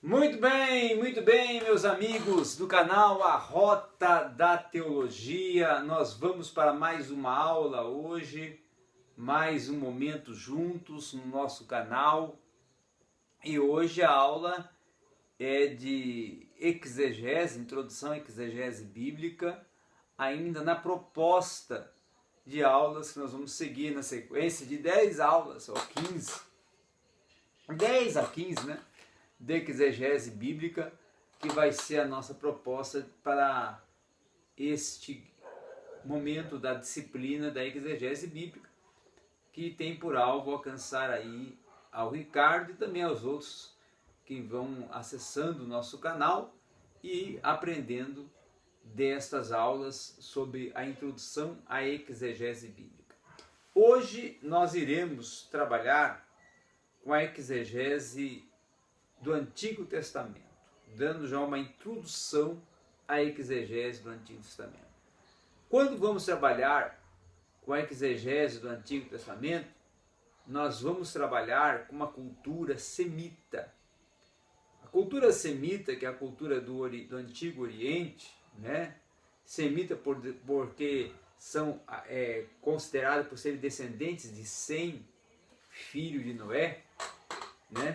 Muito bem, meus amigos do canal A Rota da Teologia. Nós vamos para mais uma aula hoje, mais um momento juntos no nosso canal. E hoje a aula é de exegese, introdução à exegese bíblica, ainda na proposta de aulas que nós vamos seguir na sequência de 10 aulas, ou 15, 10 a 15, né? De exegese bíblica, que vai ser a nossa proposta para este momento da disciplina da exegese bíblica, que tem por alvo alcançar aí ao Ricardo e também aos outros que vão acessando o nosso canal e aprendendo destas aulas sobre a introdução à exegese bíblica. Hoje nós iremos trabalhar com a exegese do Antigo Testamento, dando já uma introdução à exegese do Antigo Testamento. Quando vamos trabalhar com a exegese do Antigo Testamento, nós vamos trabalhar com uma cultura semita. A cultura semita, que é a cultura do Antigo Oriente, né? Semita porque são considerados por serem descendentes de Sem, filho de Noé, né?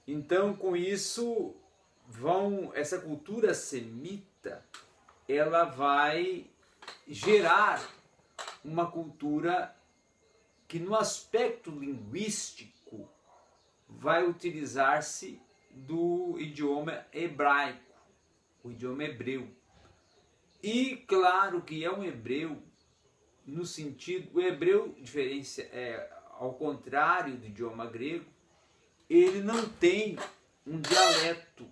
Então, com isso, essa cultura semita, ela vai gerar uma cultura que no aspecto linguístico vai utilizar-se do idioma hebraico, o idioma hebreu. E claro que é um hebreu no sentido, o hebreu ao contrário do idioma grego, ele não tem um dialeto,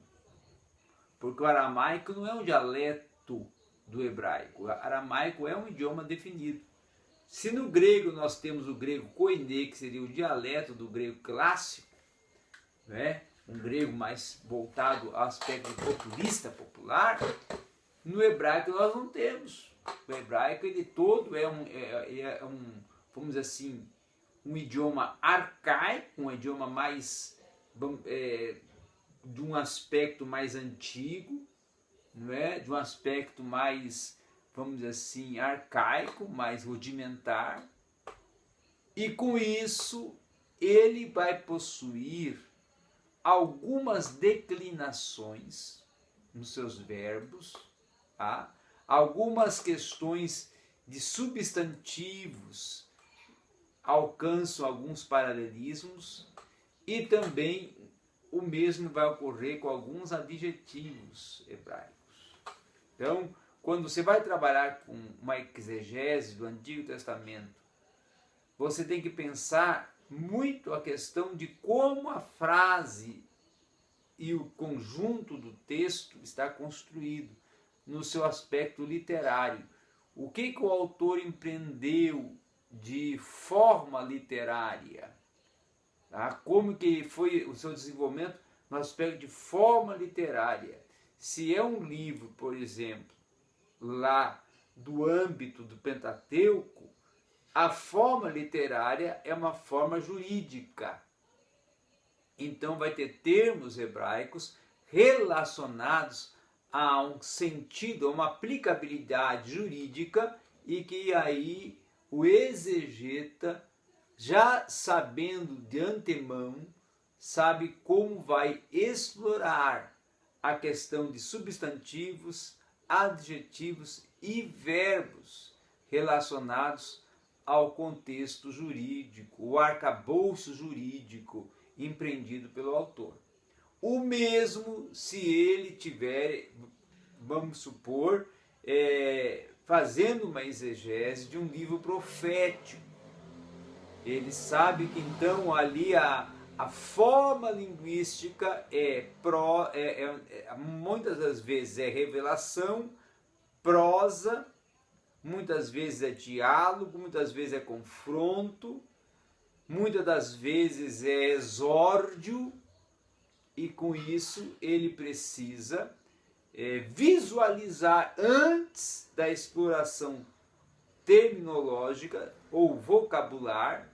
porque o aramaico não é um dialeto do hebraico. O aramaico é um idioma definido. Se no grego nós temos o grego koiné, que seria o dialeto do grego clássico, né? Um grego mais voltado ao aspecto populista, popular, no hebraico nós não temos. O hebraico ele todo é vamos dizer assim, um idioma arcaico, um idioma mais de um aspecto mais antigo, não é? De um aspecto mais, vamos dizer assim, arcaico, mais rudimentar. E com isso ele vai possuir algumas declinações nos seus verbos, tá? Algumas questões de substantivos alcançam alguns paralelismos e também o mesmo vai ocorrer com alguns adjetivos hebraicos. Então, quando você vai trabalhar com uma exegese do Antigo Testamento, você tem que pensar muito a questão de como a frase e o conjunto do texto está construído no seu aspecto literário. O que o autor empreendeu de forma literária, tá? Como que foi o seu desenvolvimento no aspecto de forma literária. Se é um livro, por exemplo, lá do âmbito do Pentateuco, a forma literária é uma forma jurídica. Então vai ter termos hebraicos relacionados a um sentido, a uma aplicabilidade jurídica, e que aí o exegeta, já sabendo de antemão, sabe como vai explorar a questão de substantivos, adjetivos e verbos relacionados ao contexto jurídico, o arcabouço jurídico empreendido pelo autor. O mesmo se ele tiver, vamos supor, fazendo uma exegese de um livro profético. Ele sabe que então ali a forma linguística muitas das vezes é revelação, prosa, muitas vezes é diálogo, muitas vezes é confronto, muitas das vezes é exórdio, e com isso ele precisa visualizar antes da exploração terminológica ou vocabular,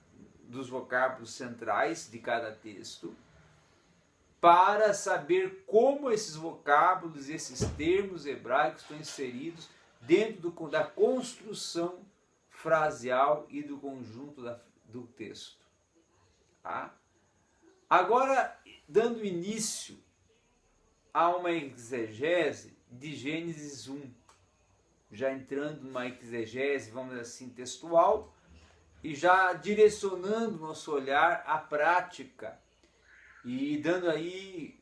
dos vocábulos centrais de cada texto, para saber como esses vocábulos, esses termos hebraicos estão inseridos dentro da construção fraseal e do conjunto do texto. Tá? Agora, dando início a uma exegese de Gênesis 1, já entrando numa exegese, vamos dizer assim, textual, e já direcionando nosso olhar à prática, e dando aí,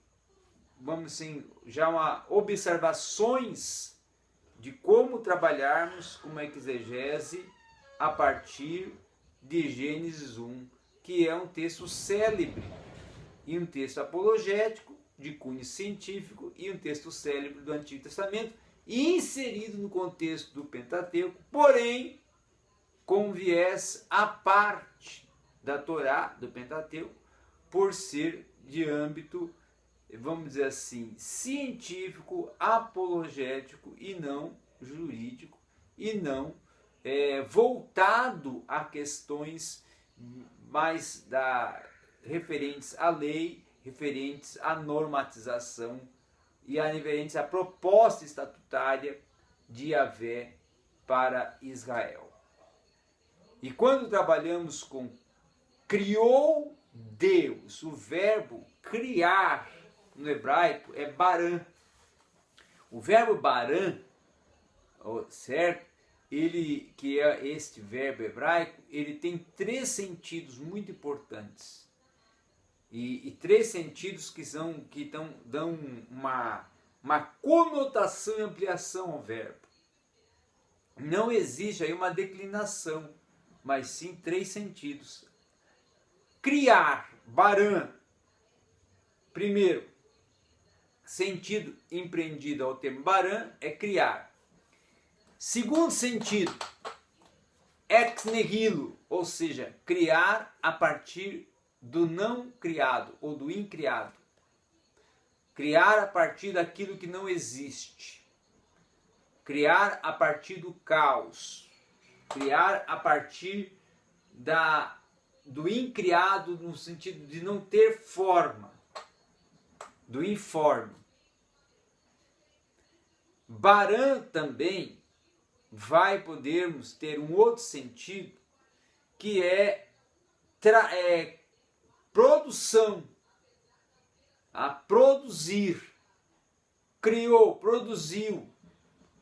vamos assim, já observações de como trabalharmos com uma exegese a partir de Gênesis 1, que é um texto célebre, e um texto apologético, de cunho científico, e um texto célebre do Antigo Testamento, inserido no contexto do Pentateuco, porém com viés à parte da Torá, do Pentateuco, por ser de âmbito, vamos dizer assim, científico, apologético e não jurídico, e não voltado a questões mais referentes à lei, referentes à normatização e referentes à proposta estatutária de Yahvé para Israel. E quando trabalhamos com criou Deus, o verbo criar no hebraico é barã. O verbo barã, certo? Ele, que é este verbo hebraico, ele tem 3 sentidos muito importantes. E 3 sentidos que dão uma conotação e ampliação ao verbo. Não existe aí uma declinação, mas sim 3 sentidos. Criar, barã. Primeiro, sentido empreendido ao termo barã é criar. Segundo sentido, ex nihilo, ou seja, criar a partir do não criado ou do incriado. Criar a partir daquilo que não existe. Criar a partir do caos. Criar a partir do incriado, no sentido de não ter forma, do informe. Barã também vai podermos ter um outro sentido, que é produção, a produzir. Criou, produziu,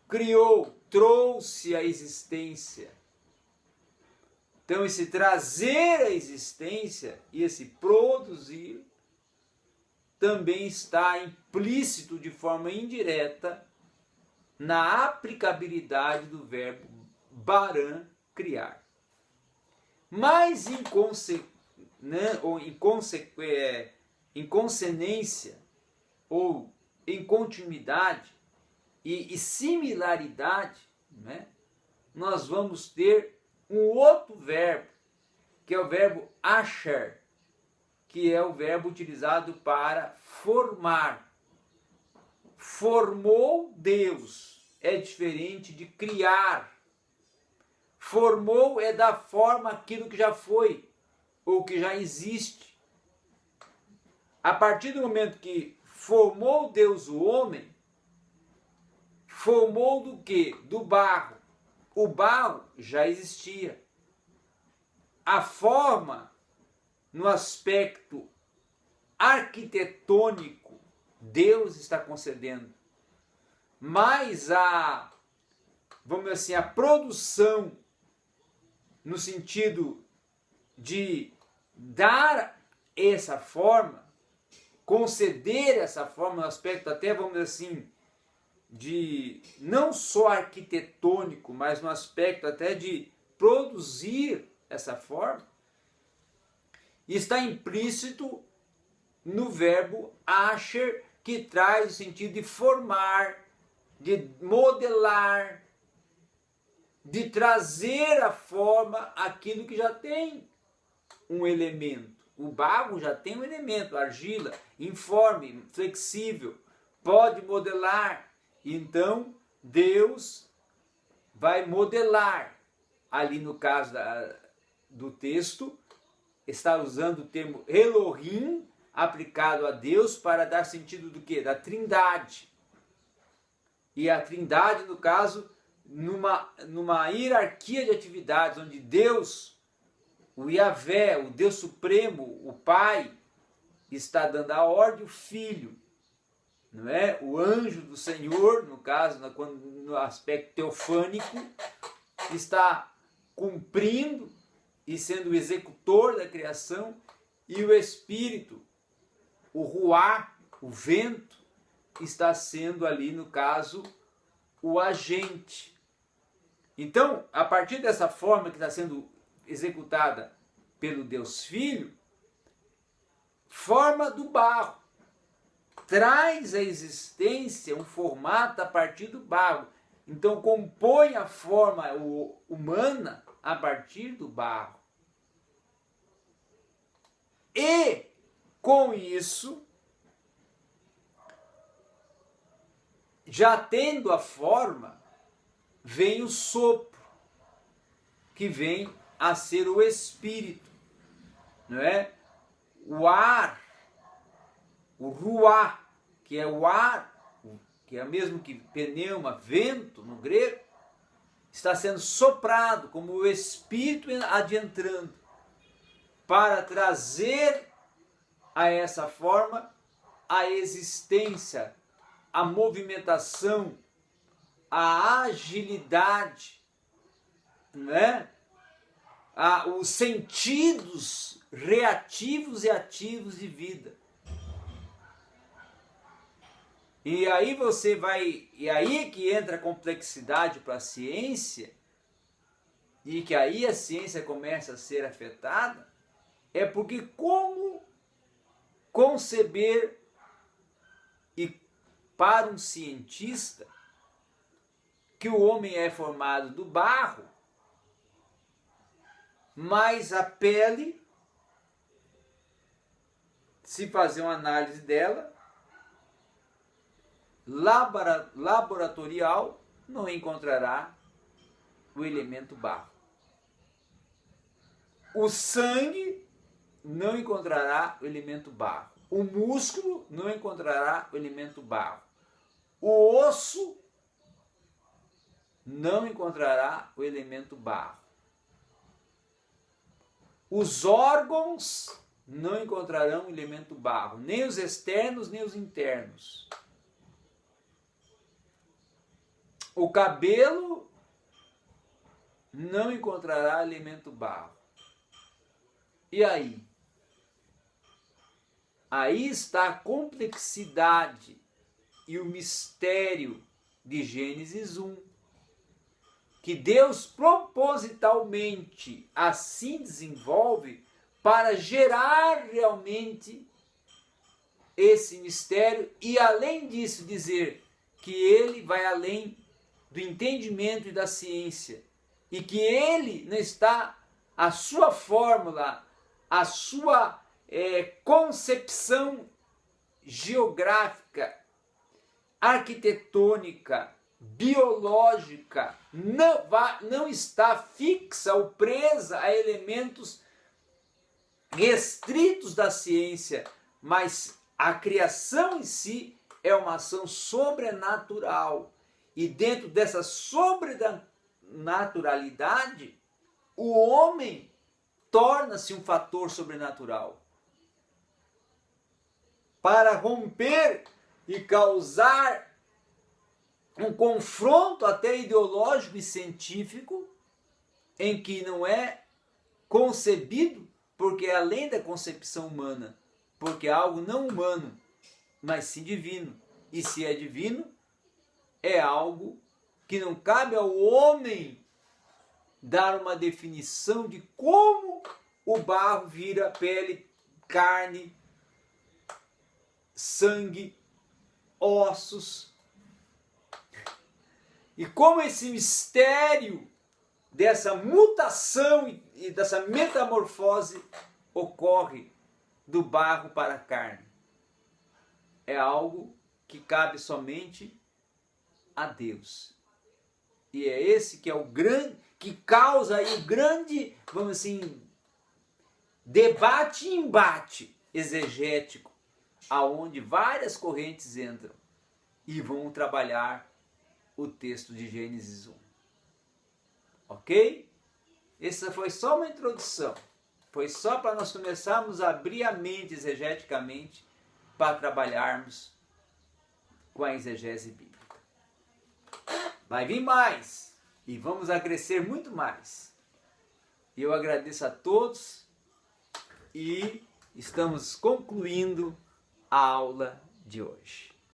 criou, trouxe à existência. Então, esse trazer à existência e esse produzir também está implícito de forma indireta na aplicabilidade do verbo barã, criar. Mas em consonância ou em continuidade e similaridade, né, nós vamos ter um outro verbo, que é o verbo asher, que é o verbo utilizado para formar. Formou Deus é diferente de criar. Formou é dar forma àquilo que já foi ou que já existe. A partir do momento que formou Deus o homem, formou do quê? Do barro. O barro já existia. A forma, no aspecto arquitetônico, Deus está concedendo. Mas vamos dizer assim, a produção, no sentido de dar essa forma, conceder essa forma, no aspecto até, vamos dizer assim, de não só arquitetônico, mas no aspecto até de produzir essa forma, está implícito no verbo asher, que traz o sentido de formar, de modelar, de trazer à forma aquilo que já tem um elemento. O barro já tem um elemento, argila, informe, flexível, pode modelar. Então, Deus vai modelar. Ali no caso do texto, está usando o termo Elohim, aplicado a Deus para dar sentido do quê? Da Trindade. E a Trindade, no caso, numa hierarquia de atividades, onde Deus, o Yahvé, o Deus Supremo, o Pai, está dando a ordem, o Filho, não é? O anjo do Senhor, no caso, no aspecto teofânico, está cumprindo e sendo o executor da criação, e o Espírito, o Ruá, o vento, está sendo ali, no caso, o agente. Então, a partir dessa forma que está sendo executada pelo Deus Filho, forma do barro, traz à existência um formato a partir do barro. Então, compõe a forma humana a partir do barro. E, com isso, já tendo a forma, vem o sopro, que vem a ser o Espírito, não é? O ar, o ruá, que é o ar, que é o mesmo que pneuma, vento no grego, está sendo soprado como o Espírito adentrando para trazer a essa forma a existência, a movimentação, a agilidade, né? Os sentidos reativos e ativos de vida. E aí e aí que entra a complexidade para a ciência, e que aí a ciência começa a ser afetada, é porque como conceber, e para um cientista, que o homem é formado do barro, mas a pele, se fazer uma análise dela, laboratorial, não encontrará o elemento barro. O sangue não encontrará o elemento barro. O músculo não encontrará o elemento barro. O osso não encontrará o elemento barro. Os órgãos não encontrarão o elemento barro, nem os externos, nem os internos. O cabelo não encontrará elemento barro. E aí? Aí está a complexidade e o mistério de Gênesis 1. Que Deus propositalmente assim desenvolve para gerar realmente esse mistério e, além disso, dizer que ele vai além do entendimento e da ciência e que ele não está, a sua fórmula, a sua concepção geográfica, arquitetônica, biológica, não está fixa ou presa a elementos restritos da ciência, mas a criação em si é uma ação sobrenatural. E dentro dessa sobrenaturalidade, o homem torna-se um fator sobrenatural. Para romper e causar um confronto até ideológico e científico, em que não é concebido, porque é além da concepção humana, porque é algo não humano, mas sim divino. E se é divino, é algo que não cabe ao homem dar uma definição de como o barro vira pele, carne, sangue, ossos. E como esse mistério dessa mutação e dessa metamorfose ocorre do barro para a carne. É algo que cabe somente a Deus. E é esse que é o grande, que causa aí o grande, vamos assim, debate e embate exegético, aonde várias correntes entram e vão trabalhar o texto de Gênesis 1. Ok? Essa foi só uma introdução. Foi só para nós começarmos a abrir a mente exegeticamente para trabalharmos com a exegese bíblica. Vai vir mais e vamos a crescer muito mais. Eu agradeço a todos e estamos concluindo a aula de hoje.